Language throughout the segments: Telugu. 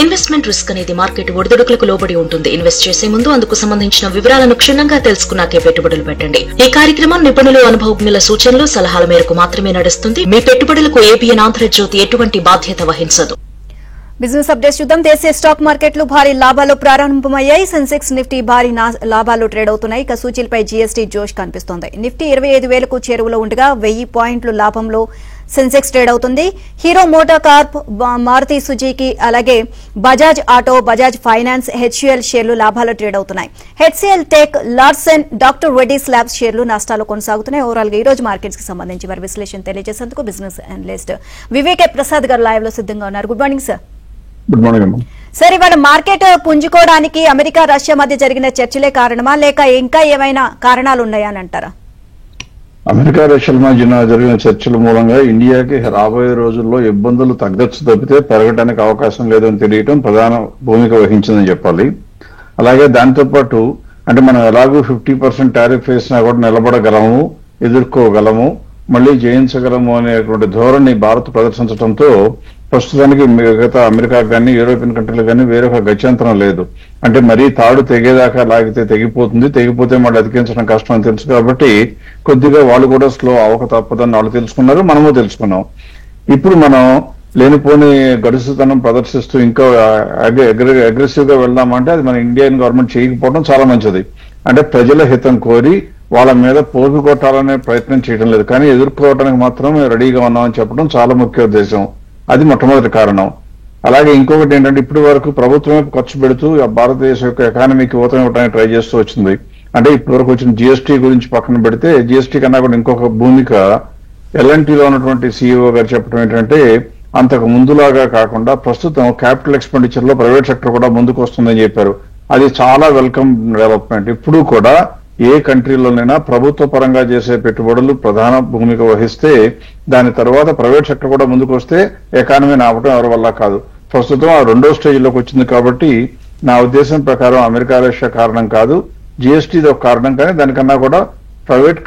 ఇన్వెస్ట్మెంట్ రిస్క్ అనేది మార్కెట్ ఒడిదుడుకులకు లోబడి ఉంటుంది. ఇన్వెస్ట్ చేసే ముందు అందుకు సంబంధించిన వివరాలను క్షుణ్ణంగా తెలుసుకున్నాకే పెట్టుబడులు పెట్టండి. ఈ కార్యక్రమం నిపుణులు, అనుభవజ్ఞుల సూచనలు, సలహాల మేరకు మాత్రమే నడుస్తుంది. మీ పెట్టుబడులకు ఏబిఎన్ ఆంధ్రజ్యోతి ఎటువంటి బాధ్యత వహించదు. బిజినెస్ అప్డేట్స్ చూద్దాం. దేశీయ స్టాక్ మార్కెట్లు భారీ లాభాలు ప్రారంభమయ్యాయి. సెన్సెక్స్, నిఫ్టీ భారీ లాభాలు ట్రేడ్ అవుతున్నాయి. ఇక సూచీలపై జీఎస్టీ జోష్ కనిపిస్తోంది. నిఫ్టీ 25,000కు చేరువలో ఉండగా 1000 పాయింట్లు లాభంలో సెన్సెక్స్ ట్రేడ్ అవుతుంది. హీరో మోటార్ కార్ప్, మారుతి సుజుకి, అలాగే Bajaj auto, Bajaj finance, HUL షేర్లు లాభాలు ట్రేడ్ అవుతున్నాయి. HCL tech, Larsen, doctor Reddy's labs షేర్లు నష్టాలు కొనసాగుతున్నాయి. ఓవరాల్ గా ఈ రోజు మార్కెట్స్ కి సంబంధించి వారి విశ్లేషణ తెలియజేసేందుకు బిజినెస్ అనలిస్ట్ వివేకే ప్రసాద్ గారు లైవ్ లో సిద్ధంగా ఉన్నారు. Good morning sir. Good morning. Sir, ఇవాళ మార్కెట్ పుంజుకోవడానికి అమెరికా, రష్యా మధ్య జరిగిన చర్చలే కారణమా, లేక ఇంకా ఏమైనా కారణాలు ఉన్నాయా అని అంటారా? అమెరికా, రష్యాల మధ్యన జరిగిన చర్చల మూలంగా ఇండియాకి రాబోయే రోజుల్లో ఇబ్బందులు తగ్గచ్చు తప్పితే పెరగడానికి అవకాశం లేదని తెలియటం ప్రధాన భూమిక వహించిందని చెప్పాలి. అలాగే దాంతో పాటు అంటే మనం ఎలాగూ 50% టారిఫ్ వేసినా కూడా నిలబడగలము, ఎదుర్కోగలము, మళ్లీ జయించగలము అనేటువంటి ధోరణి భారత్ ప్రదర్శించడంతో ప్రస్తుతానికి మిగతా అమెరికా కానీ యూరోపియన్ కంట్రీలు కానీ వేరొక గత్యంతరం లేదు. అంటే మరీ తాడు తెగేదాకా లాగితే తెగిపోతుంది, తెగిపోతే మళ్ళీ అతికించడం కష్టం అని తెలుసు కాబట్టి కొద్దిగా వాళ్ళు కూడా స్లో అవక తప్పదని వాళ్ళు తెలుసుకున్నారు, మనము తెలుసుకున్నాం. ఇప్పుడు మనం లేనిపోని గడుసుతనం ప్రదర్శిస్తూ ఇంకా అగ్రెసివ్ గా వెళ్దామంటే అది మన ఇండియన్ గవర్నమెంట్ చేయకపోవడం చాలా మంచిది. అంటే ప్రజల హితం కోరి వాళ్ళ మీద పోగు కొట్టాలనే ప్రయత్నం చేయడం లేదు, కానీ ఎదుర్కోవడానికి మాత్రం రెడీగా ఉన్నామని చెప్పడం చాలా ముఖ్య ఉద్దేశం. అది మొట్టమొదటి కారణం. అలాగే ఇంకొకటి ఏంటంటే ఇప్పటి వరకు ప్రభుత్వమే ఖర్చు పెడుతూ భారతదేశం యొక్క ఎకానమీకి ఊతం ఇవ్వడానికి ట్రై చేస్తూ వచ్చింది. అంటే ఇప్పటి వరకు వచ్చిన జిఎస్టీ గురించి పక్కన పెడితే జిఎస్టీ కన్నా కూడా ఇంకొక భూమిక ఎల్ఎన్టీలో ఉన్నటువంటి సిఇఓ గారు చెప్పడం ఏంటంటే అంతకు ముందులాగా కాకుండా ప్రస్తుతం క్యాపిటల్ ఎక్స్పెండిచర్ లో ప్రైవేట్ సెక్టర్ కూడా ముందుకు వస్తుందని చెప్పారు. అది చాలా వెల్కమ్ డెవలప్మెంట్. ఇప్పుడు కూడా ఏ కంట్రీలోనైనా ప్రభుత్వ పరంగా చేసే పెట్టుబడులు ప్రధాన భూమిక వహిస్తే దాని తర్వాత ప్రైవేట్ సెక్టర్ కూడా ముందుకు వస్తే ఎకానమీ ఆపటం ఎవరి వల్ల కాదు. ప్రస్తుతం ఆ రెండో స్టేజ్లోకి వచ్చింది కాబట్టి నా ఉద్దేశం ప్రకారం అమెరికా, రష్యా కారణం కాదు, జిఎస్టీది ఒక కారణం. కానీ దానికన్నా కూడా ప్రైవేట్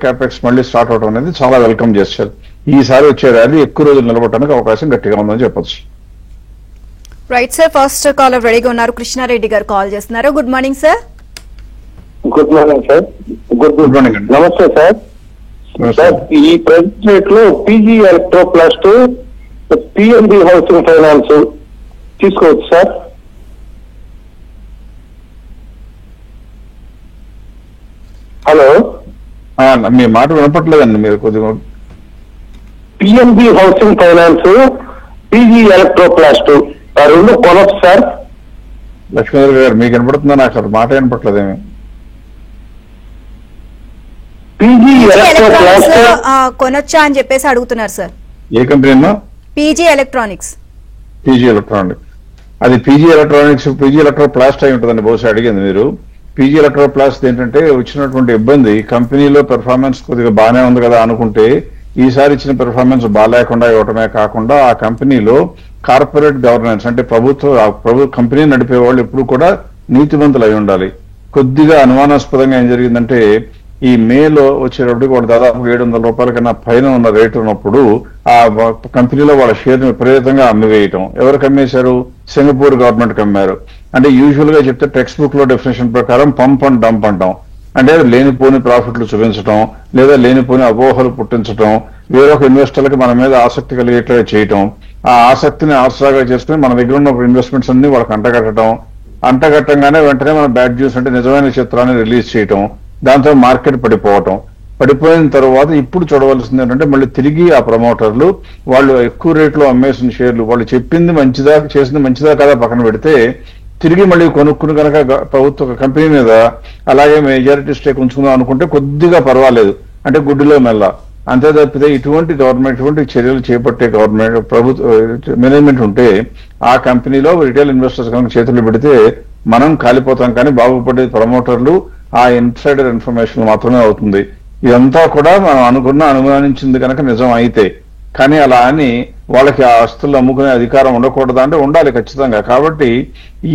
క్యాపెక్స్ మళ్ళీ స్టార్ట్ అవడం అనేది చాలా వెల్కమ్ చేశారు. ఈసారి వచ్చే ర్యాలీ ఎక్కువ రోజులు నిలబడడానికి అవకాశం గట్టిగా ఉందని చెప్పొచ్చు. రైట్ సార్, ఫస్ట్ కాలర్ రెడీగా ఉన్నారు. కృష్ణారెడ్డి గారు కాల్ చేస్తున్నారు. Good morning sir. Good morning sir. Good morning. నమస్తే సార్. సార్, ఈ ప్రెజెంట్ రేట్ లో PG Electroplast, PNB housing finance తీసుకోవచ్చు సార్? హలో, మీ మాట వినపట్లేదండి మీరు కొద్దిగా. PNB housing finance, PG Electroplast ఆ రెండు కొనొచ్చు సార్? లక్ష్మీధర్ గారు మీకు వినపడుతుందా? నాకు అసలు మాట వినపట్లేదేమి. కొనొచ్చా అని చెప్పేసి అడుగుతున్నారు సార్. ఏ కంపెనీ అన్నా? PG electronics. పీజీ ఎలక్ట్రానిక్స్, అది పీజీ ఎలక్ట్రోప్లాస్ట్ అయి ఉంటుందండి బహుశా అడిగింది మీరు. పీజీ ఎలక్ట్రోప్లాస్ట్ ఏంటంటే వచ్చినటువంటి ఇబ్బంది కంపెనీలో పెర్ఫార్మెన్స్ కొద్దిగా బాగానే ఉంది కదా అనుకుంటే ఈసారి ఇచ్చిన పెర్ఫార్మెన్స్ బాగాలేకుండా ఇవ్వటమే కాకుండా ఆ కంపెనీలో కార్పొరేట్ గవర్నెన్స్ అంటే ప్రభుత్వ కంపెనీ నడిపే వాళ్ళు ఎప్పుడు కూడా నీతివంతులు అయి ఉండాలి. కొద్దిగా అనుమానాస్పదంగా ఏం జరిగిందంటే ఈ మేలో వచ్చేటప్పటికి వాళ్ళు దాదాపు 700 రూపాయల కన్నా పైన ఉన్న రేటు ఉన్నప్పుడు ఆ కంపెనీలో వాళ్ళ షేర్ని విపరీతంగా అమ్మివేయటం. ఎవరికి అమ్మేశారు? సింగపూర్ గవర్నమెంట్ కి అమ్మారు. అంటే యూజువల్ గా చెప్తే టెక్స్ట్ బుక్ లో డెఫినేషన్ ప్రకారం పంప్ అండ్ డంప్ అంటాం. అంటే లేనిపోని ప్రాఫిట్లు చూపించడం లేదా లేనిపోని అపోహలు పుట్టించడం, వేరొక ఇన్వెస్టర్లకి మన మీద ఆసక్తి కలిగేట్లుగా చేయటం, ఆ ఆసక్తిని ఆసరాగా చేసుకుని మన దగ్గర ఉన్న ఇన్వెస్ట్మెంట్స్ అన్ని వాళ్ళకి అంటగట్టంగానే వెంటనే మన బ్యాడ్ న్యూస్ అంటే నిజమైన చిత్రాన్ని రిలీజ్ చేయటం, దాంతో మార్కెట్ పడిపోయిన తర్వాత ఇప్పుడు చూడవలసింది ఏంటంటే మళ్ళీ తిరిగి ఆ ప్రమోటర్లు వాళ్ళు ఎక్కువ రేట్లో అమ్మేసిన షేర్లు వాళ్ళు చెప్పింది మంచిదా చేసింది మంచిదా కదా పక్కన పెడితే తిరిగి మళ్ళీ కొనుక్కుని కనుక ప్రభుత్వ కంపెనీ మీద అలాగే మెజారిటీ స్టేక్ ఉంచుకుందాం అనుకుంటే కొద్దిగా పర్వాలేదు, అంటే గుడ్డిలో మెల్ల. అంతే తప్పితే ఇటువంటి చర్యలు చేపట్టే ప్రభుత్వ మేనేజ్మెంట్ ఉంటే ఆ కంపెనీలో రిటైల్ ఇన్వెస్టర్స్ కనుక చేతులు పెడితే మనం కాలిపోతాం. కానీ బాగుపడే ప్రమోటర్లు ఆ ఇన్సైడర్ ఇన్ఫర్మేషన్ మాత్రమే అవుతుంది. ఇదంతా కూడా మనం అనుమానించింది కనుక నిజం అయితే, కానీ అలా అని వాళ్ళకి ఆ ఆస్తులు అమ్ముకునే అధికారం ఉండకూడదా అంటే ఉండాలి ఖచ్చితంగా. కాబట్టి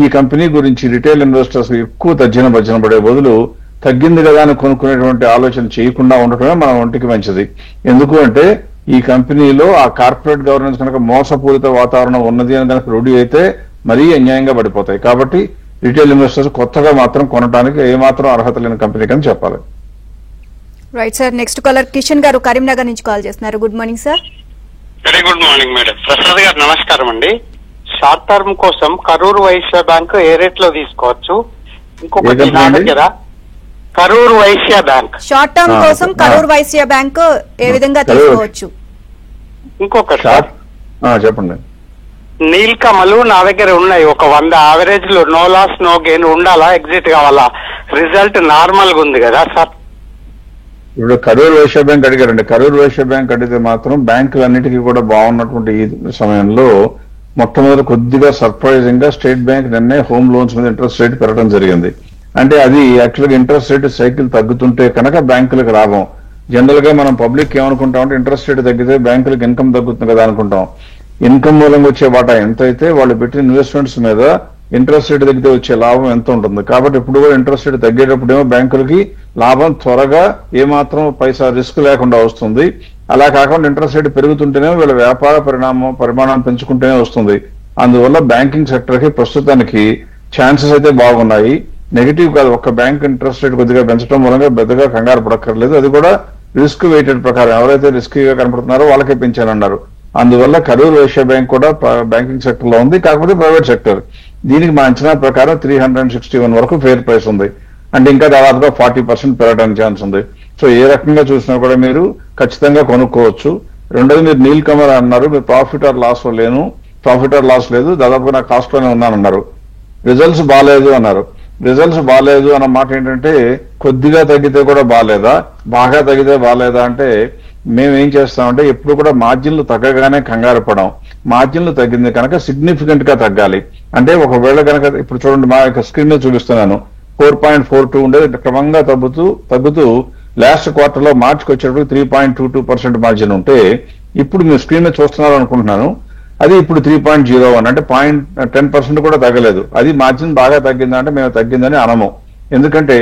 ఈ కంపెనీ గురించి రిటైల్ ఇన్వెస్టర్స్ ఎక్కువ భజన పడే బదులు తగ్గింది కదా అని కొనుక్కునేటువంటి ఆలోచన చేయకుండా ఉండటమే మన ఒంటికి మంచిది. ఎందుకు అంటే ఈ కంపెనీలో ఆ కార్పొరేట్ గవర్నెన్స్ కనుక మోసపూరిత వాతావరణం ఉన్నది అని కనుక రూఢి అయితే మరీ అన్యాయంగా పడిపోతాయి. కాబట్టి రిటైల్ ఇన్వెస్టర్స్ కొత్తగా మాత్రం కొనడానికి ఏమాత్రం అర్హత లేని కంపెనీ అని చెప్పాలి. Right sir, next caller Kishan గారు కరీంనగర్ నుంచి కాల్ చేస్తున్నారు. Good morning sir. Very good morning madam. Prasad గారు నమస్కారం అండి. షార్ట్ టర్మ్ కోసం కరూర్ వైశ్య బ్యాంక్ ఏ రేట్ లో తీసుకోవచ్చు? ఇంకొకటి నా దగ్గర Karur Vysya bank short term కోసం కరూర్ వైశ్య బ్యాంక్ ఏ విధంగా తీసుకోవచ్చు? ఇంకొకటి చెప్పండి. నీల్ కమలు నా దగ్గర ఉన్నాయి ఒక 100 యావరేజ్ లో, నో లాస్ నో గెయిన్ ఉండాలా, ఎగ్జిట్ కావాలా? రిజల్ట్ నార్మల్ గా ఉంది కదా సార్. ఇప్పుడు కరూర్ వైశ్య బ్యాంక్ అడిగారండి. కరూర్ వైశ్య బ్యాంక్ అడిగితే మాత్రం బ్యాంకులన్నిటికీ కూడా బాగున్నటువంటి ఈ సమయంలో మొట్టమొదటి కొద్దిగా సర్ప్రైజింగ్ గా స్టేట్ బ్యాంక్ నిన్నే హోమ్ లోన్స్ మీద ఇంట్రెస్ట్ రేట్ పెరగడం జరిగింది. అంటే అది యాక్చువల్గా ఇంట్రెస్ట్ రేట్ సైకిల్ తగ్గుతుంటే కనుక బ్యాంకులకు లాభం. జనరల్ గా మనం పబ్లిక్ ఏమనుకుంటాం అంటే ఇంట్రెస్ట్ రేట్ తగ్గితే బ్యాంకులకు ఇన్కమ్ తగ్గుతుంది కదా అనుకుంటాం. ఇన్కమ్ మూలంగా వచ్చే వాటా ఎంత అయితే వాళ్ళు పెట్టిన ఇన్వెస్ట్మెంట్స్ మీద ఇంట్రెస్ట్ రేట్ తగ్గితే వచ్చే లాభం ఎంత ఉంటుంది. కాబట్టి ఇప్పుడు కూడా ఇంట్రెస్ట్ రేట్ తగ్గేటప్పుడేమో బ్యాంకులకి లాభం త్వరగా ఏమాత్రం పైసా రిస్క్ లేకుండా వస్తుంది. అలా కాకుండా ఇంట్రెస్ట్ రేట్ పెరుగుతుంటేనే వీళ్ళ వ్యాపార పరిమాణం పెంచుకుంటేనే వస్తుంది. అందువల్ల బ్యాంకింగ్ సెక్టర్ కి ప్రస్తుతానికి ఛాన్సెస్ అయితే బాగున్నాయి. నెగిటివ్ కాదు, ఒక్క బ్యాంక్ ఇంట్రెస్ట్ రేట్ కొద్దిగా పెంచడం మూలంగా పెద్దగా కంగారు పడక్కర్లేదు. అది కూడా రిస్క్ వెయిటెడ్ ప్రకారం ఎవరైతే రిస్కీగా కనపడుతున్నారో వాళ్ళకే పెంచానన్నారు. అందువల్ల కరూర్ వైశ్య బ్యాంక్ కూడా బ్యాంకింగ్ సెక్టర్ లో ఉంది, కాకపోతే ప్రైవేట్ సెక్టర్. దీనికి మా అంచనా ప్రకారం 361 వరకు ఫెయిర్ ప్రైస్ ఉంది. అంటే ఇంకా దాదాపుగా 40% పెరగడానికి ఛాన్స్ ఉంది. సో ఏ రకంగా చూసినా కూడా మీరు ఖచ్చితంగా కొనుక్కోవచ్చు. రెండోది, మీరు నీల్ కమల్ అన్నారు, మీరు ప్రాఫిట్ ఆర్ లాస్ లేదు, దాదాపుగా నా కాస్ట్ లోనే ఉన్నానన్నారు. రిజల్ట్స్ బాగాలేదు అన్నారు. రిజల్ట్స్ బాగాలేదు అన్న మాట ఏంటంటే కొద్దిగా తగ్గితే కూడా బాగాలేదా, బాగా తగ్గితే బాగాలేదా అంటే మేము ఏం చేస్తామంటే ఎప్పుడు కూడా మార్జిన్లు తగ్గగానే కంగారు పడం. మార్జిన్లు తగ్గింది కనుక సిగ్నిఫికెంట్ గా తగ్గాలి. అంటే ఒకవేళ కనుక ఇప్పుడు చూడండి, మా యొక్క స్క్రీన్ లో చూపిస్తున్నాను, 4.42 ఉండేది క్రమంగా తగ్గుతూ లాస్ట్ క్వార్టర్ లో మార్చికి వచ్చేటప్పుడు 3.22% మార్జిన్ ఉంటే ఇప్పుడు మీరు స్క్రీన్ లో చూస్తున్నారు అనుకుంటున్నాను, అది ఇప్పుడు 3.01 అంటే 10% కూడా తగ్గలేదు. అది మార్జిన్ బాగా తగ్గిందా అంటే మేము తగ్గిందని అనము. ఎందుకంటే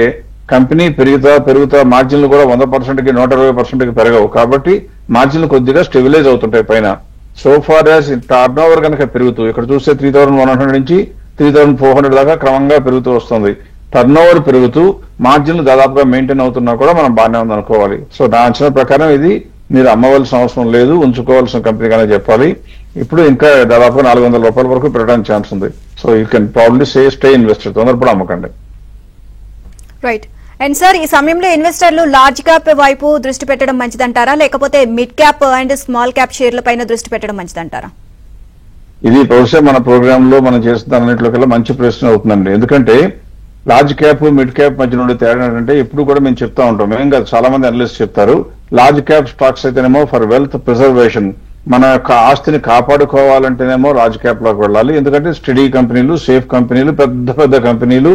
కంపెనీ పెరుగుతా మార్జిన్లు కూడా 100%కి 120%కి పెరగవు. కాబట్టి మార్జిన్లు కొద్దిగా స్టెబిలైజ్ అవుతుంటాయి పైన. So far as turnover కనుక పెరుగుతూ ఇక్కడ చూస్తే 3,100 నుంచి 3,400 దాకా క్రమంగా పెరుగుతూ వస్తుంది. టర్న్ ఓవర్ పెరుగుతూ మార్జిన్లు దాదాపుగా మెయింటైన్ అవుతున్నా కూడా మనం బాగానే ఉంది అనుకోవాలి. సో నా అంచనా ప్రకారం ఇది మీరు అమ్మవలసిన అవసరం లేదు, ఉంచుకోవాల్సిన కంపెనీగానే చెప్పాలి. ఇప్పుడు ఇంకా దాదాపుగా 400 రూపాయల వరకు పెరగడానికి ఛాన్స్ ఉంది. So you can probably stay investor, తొందరపడి అమ్మకండి. రైట్. అండ్ సార్, ఈ సమయంలో ఇన్వెస్టర్లు లార్జ్ క్యాప్ వైపు దృష్టి పెట్టడం మంచిదంటారా, లేకపోతే mid cap and small cap షేర్ల పైన దృష్టి పెట్టడం మంచిదంటారా? ఇది బహుశా మన ప్రోగ్రామ్ లో మనం చేస్తున్న అన్నింటిలోకెల్లా మంచి ప్రశ్న అవుతుందండి. ఎందుకంటే లార్జ్ క్యాప్ మిడ్ క్యాప్ మధ్య నుండి తేడా ఏంటంటే ఎప్పుడు కూడా మేము చెప్తా ఉంటాం, మేము కాదు చాలా మంది అనలిస్ట్ చెప్తారు, లార్జ్ క్యాప్ స్టాక్స్ అయితేనేమో ఫర్ వెల్త్ ప్రిజర్వేషన్, మన యొక్క ఆస్తిని కాపాడుకోవాలంటేనేమో లార్జ్ క్యాప్ లోకి వెళ్ళాలి. ఎందుకంటే స్టడీ కంపెనీలు, సేఫ్ కంపెనీలు, పెద్ద కంపెనీలు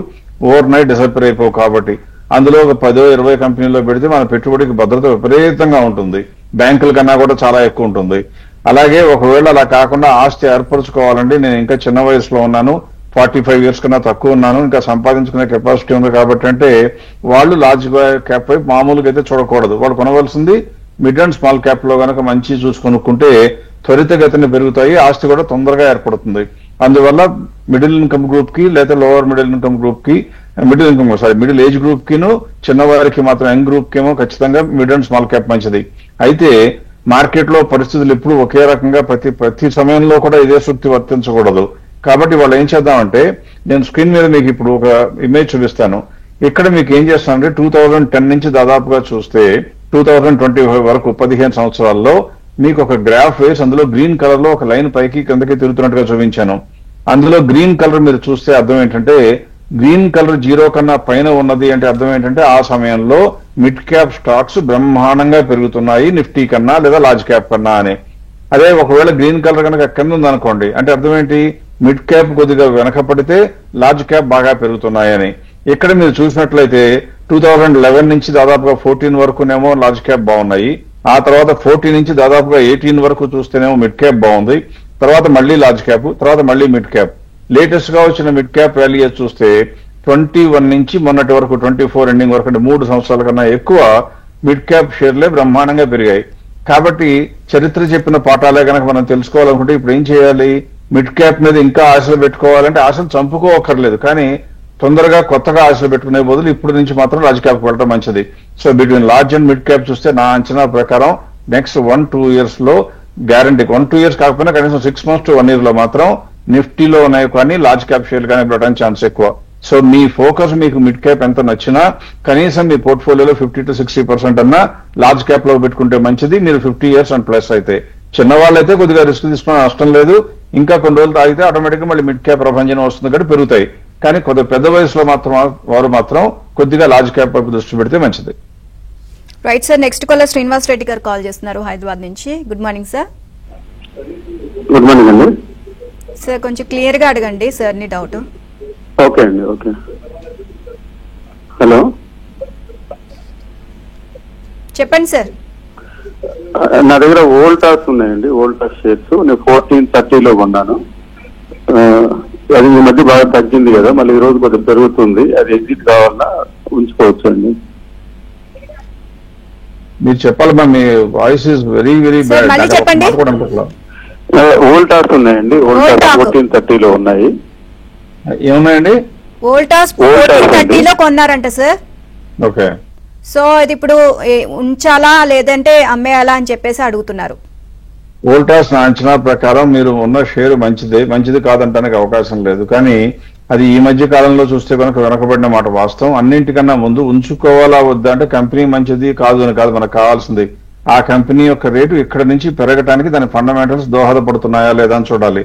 ఓవర్ నైట్ డిసప్పేర్ అయిపోవు. కాబట్టి అందులో ఒక 10-20 కంపెనీల్లో పెడితే మన పెట్టుబడికి భద్రత విపరీతంగా ఉంటుంది, బ్యాంకుల కన్నా కూడా చాలా ఎక్కువ ఉంటుంది. అలాగే ఒకవేళ అలా కాకుండా ఆస్తి ఏర్పరచుకోవాలండి, నేను ఇంకా చిన్న వయసులో ఉన్నాను, 45 ఇయర్స్ కన్నా తక్కువ ఉన్నాను, ఇంకా సంపాదించుకునే కెపాసిటీ ఉంది కాబట్టి అంటే వాళ్ళు లార్జ్ క్యాప్ వైపు మామూలుగా అయితే చూడకూడదు. వాళ్ళు కొనవలసింది మిడ్ అండ్ స్మాల్ క్యాప్ లో కనుక మంచి చూసుకొనుక్కుంటే త్వరితగతిన పెరుగుతాయి, ఆస్తి కూడా తొందరగా ఏర్పడుతుంది. అందువల్ల మిడిల్ ఇన్కమ్ గ్రూప్ కి లేదా లోవర్ మిడిల్ ఇన్కమ్ గ్రూప్ కి, మిడిల్ ఏజ్ గ్రూప్ కిను చిన్నవారికి మాత్రం యంగ్ గ్రూప్ కి ఏమో ఖచ్చితంగా మిడ్ అండ్ స్మాల్ క్యాప్ మంచిది. అయితే మార్కెట్ లో పరిస్థితులు ఎప్పుడు ఒకే రకంగా ప్రతి సమయంలో కూడా ఇదే సూక్తి వర్తించకూడదు. కాబట్టి వాళ్ళు ఏం చేద్దామంటే, నేను స్క్రీన్ మీద మీకు ఇప్పుడు ఒక ఇమేజ్ చూపిస్తాను. ఇక్కడ మీకు ఏం చేస్తానంటే 2010 నుంచి దాదాపుగా చూస్తే 2025 వరకు 15 సంవత్సరాల్లో మీకు ఒక గ్రాఫ్ వేసి అందులో గ్రీన్ కలర్ లో ఒక లైన్ పైకి కిందకి తిరుగుతున్నట్టుగా చూపించాను. అందులో గ్రీన్ కలర్ మీరు చూస్తే అర్థం ఏంటంటే గ్రీన్ కలర్ 0 కన్నా పైన ఉన్నది అంటే అర్థం ఏంటంటే ఆ సమయంలో మిడ్ క్యాప్ స్టాక్స్ బ్రహ్మాండంగా పెరుగుతున్నాయి నిఫ్టీ కన్నా లేదా లార్జ్ క్యాప్ కన్నా అని. అదే ఒకవేళ గ్రీన్ కలర్ కనుక కింద ఉందనుకోండి అంటే అర్థం ఏంటి, మిడ్ క్యాప్ కొద్దిగా వెనకపడితే లార్జ్ క్యాప్ బాగా పెరుగుతున్నాయని. ఇక్కడ మీరు చూసినట్లయితే 2011 నుంచి దాదాపుగా 14 వరకునేమో లార్జ్ క్యాప్ బాగున్నాయి, ఆ తర్వాత 14 నుంచి దాదాపుగా 18 వరకు చూస్తేనేమో మిడ్ క్యాప్ బాగుంది, తర్వాత మళ్ళీ లార్జ్ క్యాప్, తర్వాత మళ్ళీ మిడ్ క్యాప్. లేటెస్ట్ గా వచ్చిన మిడ్ క్యాప్ వాల్యూస్ చూస్తే 21 నుంచి మొన్నటి వరకు 24 ఎండింగ్ వరకు అంటే 3 సంవత్సరాల కన్నా ఎక్కువ మిడ్ క్యాప్ షేర్లే బ్రహ్మాండంగా పెరిగాయి. కాబట్టి చరిత్ర చెప్పిన పాఠాలే కనుక మనం తెలుసుకోవాలనుకుంటే ఇప్పుడు ఏం చేయాలి, మిడ్ క్యాప్ మీద ఇంకా ఆశలు పెట్టుకోవాలంటే ఆశలు చంపుకోవక్కర్లేదు, కానీ తొందరగా కొత్తగా ఆశలు పెట్టుకునే బదులు ఇప్పుడు నుంచి మాత్రం లార్జ్ క్యాప్ వెళ్ళడం మంచిది. So between large and mid cap చూస్తే నా అంచనా ప్రకారం నెక్స్ట్ 1-2 years లో గ్యారంటీ, 1-2 years కాకపోయినా కనీసం 6 months to 1 year లో మాత్రం నిఫ్టీలో ఉన్నాయి కానీ లార్జ్ క్యాప్ షేర్ కానీ పెట్టడానికి ఛాన్స్ ఎక్కువ. సో మీ ఫోకస్ మీకు మిడ్ క్యాప్ ఎంత నచ్చినా కనీసం మీ పోర్ట్ఫోలియోలో 50 to 60% అన్నా లార్జ్ క్యాప్ లో పెట్టుకుంటే మంచిది. మీరు 50 years and ప్లస్ అయితే, చిన్నవాళ్ళైతే కొద్దిగా రిస్క్ తీసుకునే నష్టం లేదు. ఇంకా కొన్ని రోజులు తాగితే ఆటోమేటిక్ గా మళ్ళీ మిడ్ క్యాప్ ప్రపంచం వస్తుంది కాబట్టి పెరుగుతాయి. కానీ కొద్దిగా పెద్ద వయసులో మాత్రం వారు మాత్రం కొద్దిగా లార్జ్ క్యాప్ వైపు దృష్టి పెడితే మంచిది. Right sir, next caller Srinivas Reddy గారు కాల్ చేస్తున్నారు హైదరాబాద్ నుంచి. Good morning sir. Good morning అండి. సార్ కొంచెం క్లియర్ గా అడగండి సార్ ని డౌట్. ఓకే అండి, ఓకే. హలో, చెప్పండి సార్. నా దగ్గర వోల్టాస్ ఉన్నాయండి, వోల్టాస్ షేర్స్. నేను 1430 కొన్నాను. అది ఈ మధ్య బాగా తగ్గింది కదా, మళ్ళీ ఈ రోజు కొద్దిగా పెరుగుతుంది. అది ఎగ్జిట్ కావాలన్నా ఉంచుకోవచ్చు అండి. మీరు చెప్పాలి, మీ voice is very very Sir, మళ్ళీ చెప్పండి. బ్యాడ్. వోల్టాస్ ఉన్నాయండి, వోల్టాస్ 1430 ఉన్నాయి. ఏమున్నాయండి? వోల్టాస్ 1430 కొన్నారంట సార్. ఓకే. సో ఇది ఇప్పుడు ఉంచాలా లేదంటే అమ్మేయాలా అని చెప్పేసి అడుగుతున్నారు. వోల్టాస్ నా అంచనా ప్రకారం మీరు ఉన్న షేర్ మంచిది కాదంటానికి అవకాశం లేదు, కానీ అది ఈ మధ్య కాలంలో చూస్తే కనుక వెనకబడిన మాట వాస్తవం. అన్నింటికన్నా ముందు ఉంచుకోవాలా వద్దా అంటే కంపెనీ మంచిది కాదు అని కాదు, మనకు కావాల్సింది ఆ కంపెనీ యొక్క రేటు ఇక్కడ నుంచి పెరగడానికి దాని ఫండమెంటల్స్ దోహదపడుతున్నాయా లేదా అని చూడాలి.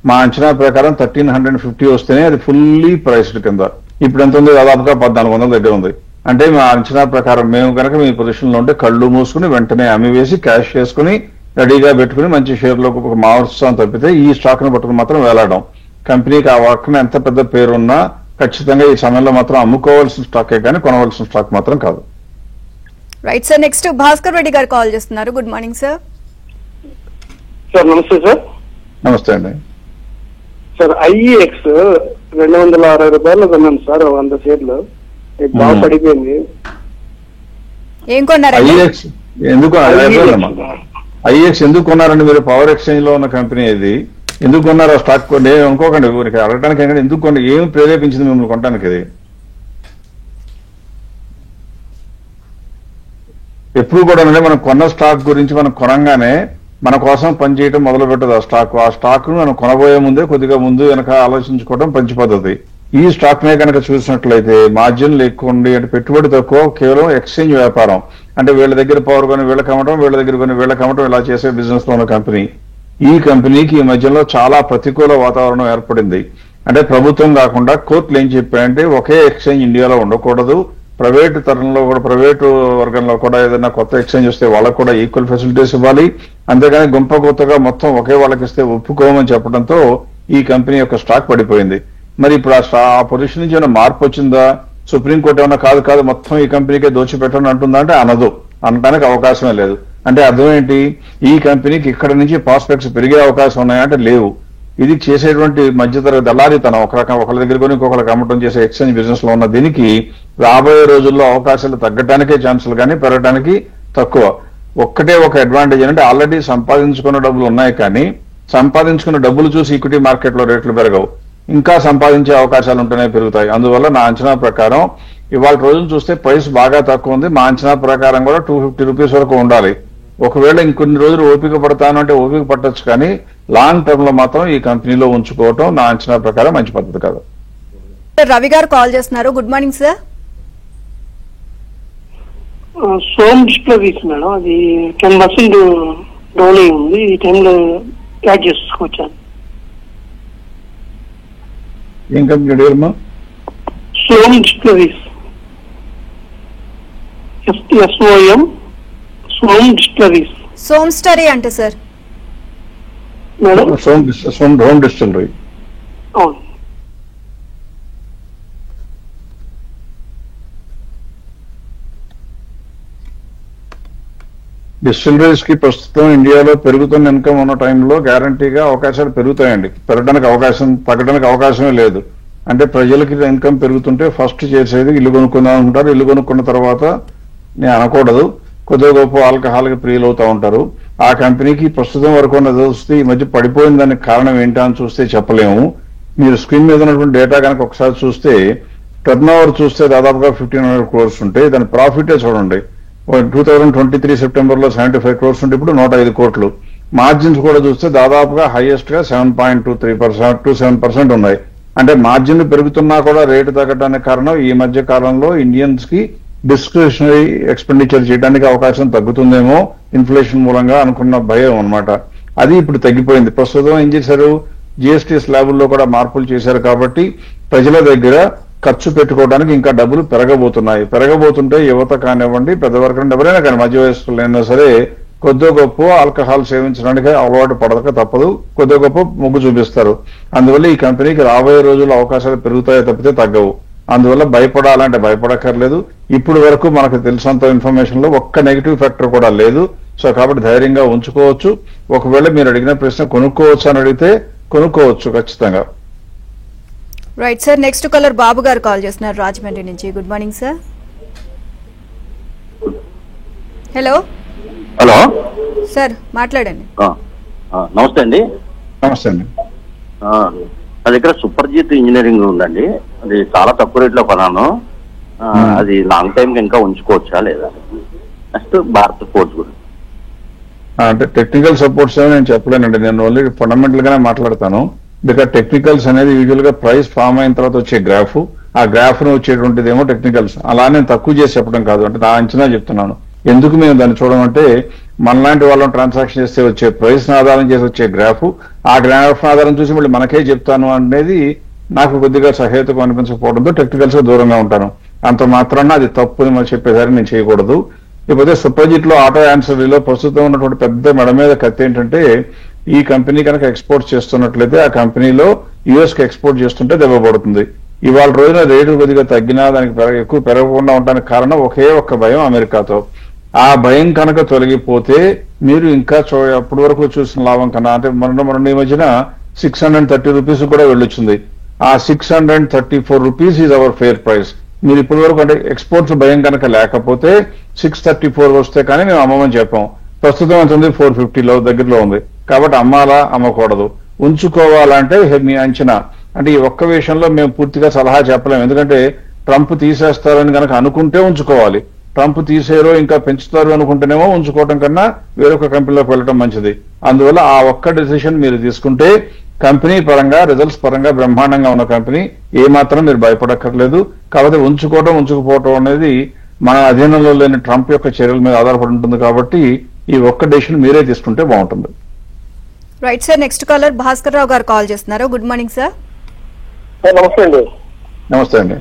మా అంచనా ప్రకారం 1350 వస్తేనే అది ఫుల్లీ ప్రైస్డ్ కింద. ఇప్పుడు ఎంత ఉంది? దాదాపుగా 1400 దగ్గర ఉంది. అంటే మా అంచనా ప్రకారం మేము కనుక మీ పొజిషన్ లో ఉంటే కళ్ళు మూసుకుని వెంటనే అమ్మివేసి క్యాష్ చేసుకుని రెడీగా పెట్టుకుని మంచి షేర్లోకి మారుస్తాం తప్పితే ఈ స్టాక్ ను పట్టుకుని మాత్రం వేలాడడం. కంపెనీకి ఆ వర్క్న ఎంత పెద్ద పేరున్నా ఖచ్చితంగా ఈ సమయంలో మాత్రం అమ్ముకోవాల్సిన స్టాకే కానీ కొనవలసిన స్టాక్ మాత్రం కాదు. Right sir, next Bhaskar Reddy గారు కాల్ చేస్తున్నారు. Good morning sir. సార్ నమస్తే సార్. నమస్తే అండి. సార్ ఐఈఎక్స్ 260 రూపాయలు కొన్నాను సార్, 100 షేర్లు. బాగా పడిపోయింది. ఏం కొన్నారండి? ఐఎక్స్ ఎందుకు కొన్నారండి మీరు? పవర్ ఎక్స్చేంజ్ లో ఉన్న కంపెనీ ఇది. ఎందుకు కొన్నారు ఆ స్టాక్? నేను అనుకోకండి, ఊరికి అడగడానికి ఏంటంటే ఎందుకు కొన్న, ఏం ప్రేరేపించింది మిమ్మల్ని కొనడానికి? అది ఎప్పుడు కూడా మనం కొన్న స్టాక్ గురించి మనం కొనంగానే మన కోసం పనిచేయడం మొదలు పెట్టదు ఆ స్టాక్ ను మనం కొనబోయే ముందే కొద్దిగా ముందు వెనక ఆలోచించుకోవడం మంచి పద్ధతి. ఈ స్టాక్ నే కనుక చూసినట్లయితే మార్జిన్లు ఎక్కువ ఉండి, అంటే పెట్టుబడి తక్కువ, కేవలం ఎక్స్చేంజ్ వ్యాపారం, అంటే వీళ్ళ దగ్గర పవర్ కొని వీళ్ళకి అమ్మటం, వీళ్ళ దగ్గర కొని వీళ్ళకి అమ్మటం, ఇలా చేసే బిజినెస్ లో ఉన్న కంపెనీ. ఈ కంపెనీకి ఈ మధ్యలో చాలా ప్రతికూల వాతావరణం ఏర్పడింది. అంటే ప్రభుత్వం కాకుండా కోర్టులు ఏం చెప్పాయంటే ఒకే ఎక్స్చేంజ్ ఇండియాలో ఉండకూడదు, ప్రైవేటు తరంలో కూడా, ప్రైవేటు వర్గంలో కూడా ఏదైనా కొత్త ఎక్స్చేంజ్ వస్తే వాళ్ళకు కూడా ఈక్వల్ ఫెసిలిటీస్ ఇవ్వాలి, అంతేగాని గుంప కొత్తగా మొత్తం ఒకే వాళ్ళకి ఇస్తే ఒప్పుకోమని చెప్పడంతో ఈ కంపెనీ యొక్క స్టాక్ పడిపోయింది. మరి ఇప్పుడు ఆ పొజిషన్ నుంచి ఏమైనా మార్పు వచ్చిందా? సుప్రీంకోర్టు ఏమైనా కాదు మొత్తం ఈ కంపెనీకే దోచిపెట్టని అంటుందా అంటే అనదు, అనడానికి అవకాశమే లేదు. అంటే అర్థం ఏంటి? ఈ కంపెనీకి ఇక్కడ నుంచి ప్రాస్పెక్ట్స్ పెరిగే అవకాశం ఉన్నాయంటే లేవు. ఇది చేసేటువంటి మధ్యతరగతి దళారీతనం, ఒకరి దగ్గర కొని ఇంకొకరికి అమ్మటం చేసే ఎక్స్చేంజ్ బిజినెస్ లో ఉన్న దీనికి రాబోయే రోజుల్లో అవకాశాలు తగ్గడానికే ఛాన్సులు కానీ పెరగడానికి తక్కువ. ఒక్కటే ఒక అడ్వాంటేజ్ అంటే ఆల్రెడీ సంపాదించుకున్న డబ్బులు ఉన్నాయి, కానీ సంపాదించుకున్న డబ్బులు చూసి ఈక్విటీ మార్కెట్ లో రేట్లు పెరగవు, ఇంకా సంపాదించే అవకాశాలు ఉంటేనే పెరుగుతాయి. అందువల్ల నా అంచనా ప్రకారం ఇవాళ రోజును చూస్తే ప్రైస్ బాగా తక్కువ ఉంది. మా అంచనా ప్రకారం కూడా 250 రూపీస్ వరకు ఉండాలి. ఒకవేళ ఇంకొన్ని రోజులు ఓపిక పడతాను అంటే ఓపిక పట్టొచ్చు, కానీ లాంగ్ టర్మ్ లో మాత్రం ఈ కంపెనీలో ఉంచుకోవటం నా అంచనా ప్రకారం మంచి పద్ధతి కాదు. రవి గారు కాల్ చేస్తున్నారు. Good morning sir. Some displays madam, అది 10% డౌన్ అయి ఉంది. ఈ టైంలో యాడ్ చేసుకోవచ్చాను. ఏం కంపెనీ అడిగారమ్మా? Som displays, SOM, Som displays. Som స్టరీ అంటే సార్ మేడం? Home distillery. అవును. డిస్టిలరీస్ కి ప్రస్తుతం ఇండియాలో పెరుగుతున్న ఇన్కమ్ ఉన్న టైంలో గ్యారంటీగా అవకాశాలు పెరుగుతాయండి. పెరగడానికి అవకాశం, తగ్గడానికి అవకాశమే లేదు. అంటే ప్రజలకి ఇన్కమ్ పెరుగుతుంటే ఫస్ట్ చేసేది ఇల్లు కొనుక్కుందాం అనుకుంటారు. ఇల్లు కొనుక్కున్న తర్వాత నేను అనకూడదు, కొద్దిగా గొప్ప ఆల్కహాల్కి ప్రియులు అవుతా ఉంటారు. ఆ కంపెనీకి ప్రస్తుతం వరకు ఉన్న రిజల్ట్స్ ఈ మధ్య పడిపోయిన దానికి కారణం ఏంటా అని చూస్తే చెప్పలేము. మీరు స్క్రీన్ మీద ఉన్నటువంటి డేటా కనుక ఒకసారి చూస్తే టర్న్ ఓవర్ చూస్తే దాదాపుగా 1500 crores ఉంటాయి. దాని ప్రాఫిటే చూడండి 2023 సెప్టెంబర్ లో 75 crores ఉంటే ఇప్పుడు 105 కోట్లు. మార్జిన్స్ కూడా చూస్తే దాదాపుగా హైయెస్ట్ గా 7.23% to 7% ఉన్నాయి. అంటే మార్జిన్లు పెరుగుతున్నా కూడా రేటు తగ్గడానికి కారణం ఈ మధ్య కాలంలో ఇండియన్స్ కి డిస్క్రిషనరీ ఎక్స్పెండిచర్ చేయడానికి అవకాశం తగ్గుతుందేమో ఇన్ఫ్లేషన్ మూలంగా అనుకున్న భయం అన్నమాట. అది ఇప్పుడు తగ్గిపోయింది. ప్రస్తుతం ఏం చేశారు, జిఎస్టీ స్లాబుల్లో కూడా మార్పులు చేశారు కాబట్టి ప్రజల దగ్గర ఖర్చు పెట్టుకోవడానికి ఇంకా డబ్బులు పెరగబోతుంటే యువత కానివ్వండి, పెద్దవారు ఎవరైనా కానీ మధ్య వయస్కులైనా సరే కొద్దో గొప్ప ఆల్కహాల్ సేవించడానికి అలవాటు పడక తప్పదు, కొద్దో గొప్ప మొగ్గు చూపిస్తారు. అందువల్ల ఈ కంపెనీకి రాబోయే రోజుల్లో అవకాశాలు పెరుగుతాయో తప్పితే తగ్గవు. అందువల్ల భయపడాలంటే భయపడక్కర్లేదు. ఇప్పుడు వరకు మనకు తెలిసినంత ఇన్ఫర్మేషన్ లో ఒక్క నెగిటివ్ ఫ్యాక్టర్ కూడా లేదు. సో కాబట్టి ధైర్యంగా ఉంచుకోవచ్చు. ఒకవేళ మీరు అడిగిన ప్రశ్న కొనుక్కోవచ్చు అని అడిగితే కొనుక్కోవచ్చు ఖచ్చితంగా. రైట్ సార్, నెక్స్ట్ కాలర్ బాబు గారు కాల్ చేస్తున్నారు రాజమండ్రి నుంచి. Good morning sir. Hello hello sir, మాట్లాడండి. నమస్తే అండి. నమస్తే అండి. నా దగ్గర సూపర్జిత్ ఇంజనీరింగ్ ఉందండి. అది చాలా తక్కువ రేట్లో కొన్నాను. అది లాంగ్ టైం ఇంకా ఉంచుకోవచ్చా లేదా? నెక్స్ట్ భారత్ ఫోర్స్ గురించి. అంటే టెక్నికల్ సపోర్ట్స్ నేను చెప్పలేనండి. నేను ఓన్లీ ఫండమెంటల్ గానే మాట్లాడతాను. బికాజ్ టెక్నికల్స్ అనేది యూజువల్ గా ప్రైస్ ఫామ్ అయిన తర్వాత వచ్చే గ్రాఫ్, ఆ గ్రాఫ్ ను వచ్చేటువంటిది ఏమో టెక్నికల్స్. అలా నేను తక్కువ చేసి చెప్పడం కాదు, అంటే నా అంచనా చెప్తున్నాను. ఎందుకు మేము దాన్ని చూడమంటే మనలాంటి వాళ్ళని ట్రాన్సాక్షన్ చేస్తే వచ్చే ప్రైస్ ని ఆధారం చేసి వచ్చే గ్రాఫ్, ఆ గ్రాఫ్ ఆధారం చూసి మళ్ళీ మనకే చెప్తాను అనేది నాకు కొద్దిగా సహేతుకం అనిపించకపోవడంతో టెక్నికల్స్ గా దూరంగా ఉంటాను. అంత మాత్రాన అది తప్పు అని మనం చెప్పేసరి నేను చేయకూడదు. ఇకపోతే సూపర్జిట్ లో ఆటో యాన్సరీలో ప్రస్తుతం ఉన్నటువంటి పెద్ద మెడ మీద కత్తి ఏంటంటే ఈ కంపెనీ కనుక ఎక్స్పోర్ట్ చేస్తున్నట్లయితే ఆ కంపెనీలో యుఎస్ కి ఎక్స్పోర్ట్ చేస్తుంటే దెబ్బపడుతుంది. ఇవాళ రోజున రేటు కొద్దిగా తగ్గినా దానికి ఎక్కువ పెరగకుండా ఉండడానికి కారణం ఒకే ఒక్క భయం, అమెరికాతో. ఆ భయం కనుక తొలగిపోతే మీరు ఇంకా అప్పటి వరకు చూసిన లాభం కన్నా, అంటే మొన్న ఈ మధ్యన 630 రూపీస్ కూడా వెళ్ళొచ్చింది. ఆ 634 rupees is our fair price. మీరు ఇప్పటి వరకు అంటే ఎక్స్పోర్ట్స్ భయం కనుక లేకపోతే 634 వస్తే కానీ మేము అమ్మమని చెప్పాం. ప్రస్తుతం ఎంత ఉంది, 450 దగ్గరలో ఉంది. కాబట్టి అమ్మాలా అమ్మకూడదు, ఉంచుకోవాలంటే మీ అంచనా. అంటే ఈ ఒక్క విషయంలో మేము పూర్తిగా సలహా చెప్పలేము. ఎందుకంటే ట్రంప్ తీసేస్తారని కనుక అనుకుంటే ఉంచుకోవాలి, ట్రంప్ తీసేరో ఇంకా పెంచుతారు అనుకుంటేనేమో ఉంచుకోవడం కన్నా వేరొక కంపెనీలోకి వెళ్ళడం మంచిది. అందువల్ల ఆ ఒక్క డెసిషన్ మీరు తీసుకుంటే కంపెనీ పరంగా రిజల్ట్స్ పరంగా బ్రహ్మాండంగా ఉన్న కంపెనీ, ఏ మాత్రం మీరు భయపడక్కర్లేదు. కాబట్టి ఉంచుకోవడం అనేది మన అధీనంలో లేని ట్రంప్ యొక్క చర్యల మీద ఆధారపడి ఉంటుంది. కాబట్టి ఈ ఒక్క డెసిషన్ మీరే తీసుకుంటే బాగుంటుంది. Right sir, next caller Bhaskar Rao గారు కాల్ చేస్తున్నారు. Good morning sir. నమస్తే అండి. నమస్తే అండి.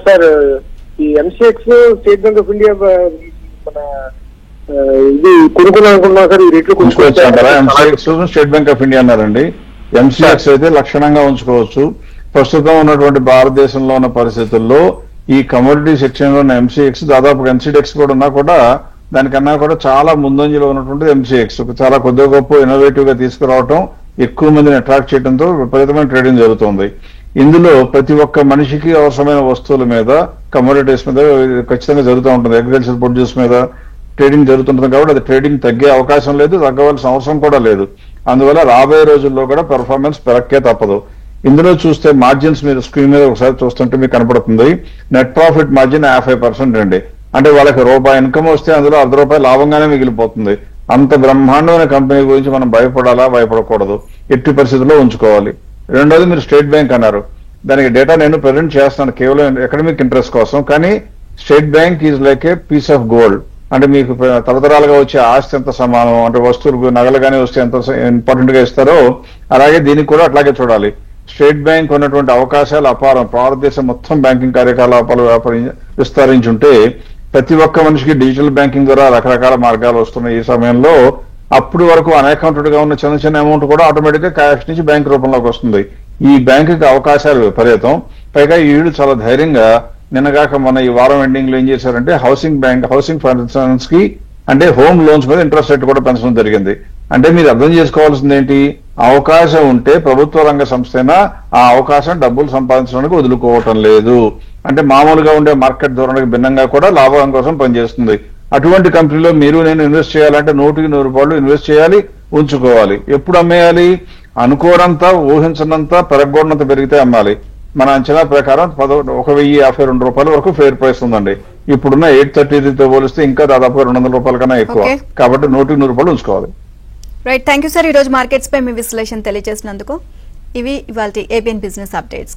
సార్, ఈ MCX State Bank of India మన ఇది కొనుక్కున్నాం అనుకున్నా సార్, ఈ రేట్లు ఉంచుకోవచ్చారా? MCX State Bank of India అన్నారండి. ఎంసీఎక్స్ అయితే లక్షణంగా ఉంచుకోవచ్చు. ప్రస్తుతం ఉన్నటువంటి భారతదేశంలో ఉన్న పరిస్థితుల్లో ఈ కమోడిటీ సెక్షన్ లో ఉన్న ఎంసీఎక్స్ దాదాపు ఎన్సీడెక్స్ కూడా ఉన్నా కూడా దానికన్నా కూడా చాలా ముందంజలో ఉన్నటువంటి ఎంసీఎక్స్ చాలా కొద్దిగా గొప్ప ఇన్నోవేటివ్ గా తీసుకురావటం, ఎక్కువ మందిని అట్రాక్ట్ చేయడంతో విపరీతమైన ట్రేడింగ్ జరుగుతుంది. ఇందులో ప్రతి ఒక్క మనిషికి అవసరమైన వస్తువుల మీద, కమోడిటీస్ మీద ఖచ్చితంగా జరుగుతూ ఉంటుంది. అగ్రికల్చర్ ప్రొడ్యూస్ మీద ట్రేడింగ్ జరుగుతుంటుంది. కాబట్టి అది ట్రేడింగ్ తగ్గే అవకాశం లేదు, తగ్గవలసిన అవసరం కూడా లేదు. అందువల్ల రాబోయే రోజుల్లో కూడా పెర్ఫార్మెన్స్ పెరక్కే తప్పదు. ఇందులో చూస్తే మార్జిన్స్ మీరు స్క్రీన్ మీద ఒకసారి చూస్తుంటే మీకు కనపడుతుంది. నెట్ ప్రాఫిట్ మార్జిన్ 50% అండి. అంటే వాళ్ళకి రూపాయి ఇన్కమ్ వస్తే అందులో ₹1 లాభంగానే మిగిలిపోతుంది. అంత బ్రహ్మాండమైన కంపెనీ గురించి మనం భయపడకూడదు, ఎట్టి పరిస్థితుల్లో ఉంచుకోవాలి. రెండోది మీరు స్టేట్ బ్యాంక్ అన్నారు, దానికి డేటా నేను ప్రజెంట్ చేస్తున్నాను కేవలం అకాడమిక్ ఇంట్రెస్ట్ కోసం. కానీ State Bank is like a piece of gold. అంటే మీకు తరతరాలుగా వచ్చే ఆస్తి ఎంత సమానం, అంటే వస్తువులు నగలు కానీ వస్తే ఎంత ఇంపార్టెంట్ గా ఇస్తారో అలాగే దీనికి కూడా అట్లాగే చూడాలి. స్టేట్ బ్యాంక్ ఉన్నటువంటి అవకాశాలు అపారం. భారతదేశం మొత్తం బ్యాంకింగ్ కార్యకలాపాలు విస్తరించుంటే ప్రతి ఒక్క మనిషికి డిజిటల్ బ్యాంకింగ్ ద్వారా రకరకాల మార్గాలు వస్తున్నాయి. ఈ సమయంలో అప్పుడు వరకు అన్అకౌంటెడ్ గా ఉన్న చిన్న అమౌంట్ కూడా ఆటోమేటిక్ గా క్యాష్ నుంచి బ్యాంక్ రూపంలోకి వస్తుంది. ఈ బ్యాంకుకి అవకాశాలు విపరీతం. పైగా వీళ్ళు చాలా ధైర్యంగా నిన్నగాక మన ఈ వారం ఎండింగ్ లో ఏం చేశారంటే హౌసింగ్ ఫైనాన్స్ కి అంటే హోమ్ లోన్స్ మీద ఇంట్రెస్ట్ రేట్ కూడా పెంచడం జరిగింది. అంటే మీరు అర్థం చేసుకోవాల్సింది ఏంటి, అవకాశం ఉంటే ప్రభుత్వ రంగ సంస్థ అయినా ఆ అవకాశం డబ్బులు సంపాదించడానికి వదులుకోవటం లేదు. అంటే మామూలుగా ఉండే మార్కెట్ ధోరణికి భిన్నంగా కూడా లాభం కోసం పనిచేస్తుంది. అటువంటి కంపెనీలో మీరు నేను ఇన్వెస్ట్ చేయాలంటే 100% ఇన్వెస్ట్ చేయాలి, ఉంచుకోవాలి. ఎప్పుడు అమ్మేయాలి? అనుకోనంత, ఊహించినంత, పెరగకూడనంత పెరిగితే అమ్మాలి. మన అంచనా ప్రకారం 1,052 రూపాయల వరకు ఫెయిర్ ప్రైస్ ఉందండి. ఇప్పుడున్న 833తో పోలిస్తే ఇంకా దాదాపు 200 రూపాయల కన్నా ఎక్కువ. కాబట్టి 100% ఉంచుకోవాలి. Right, thank you sir. ఈ రోజు మార్కెట్స్ పై మీ విశ్లేషణ తెలియజేసినందుకు. ఇవి ఇవాల్టి ఏబిఎన్ బిజినెస్ అప్డేట్స్.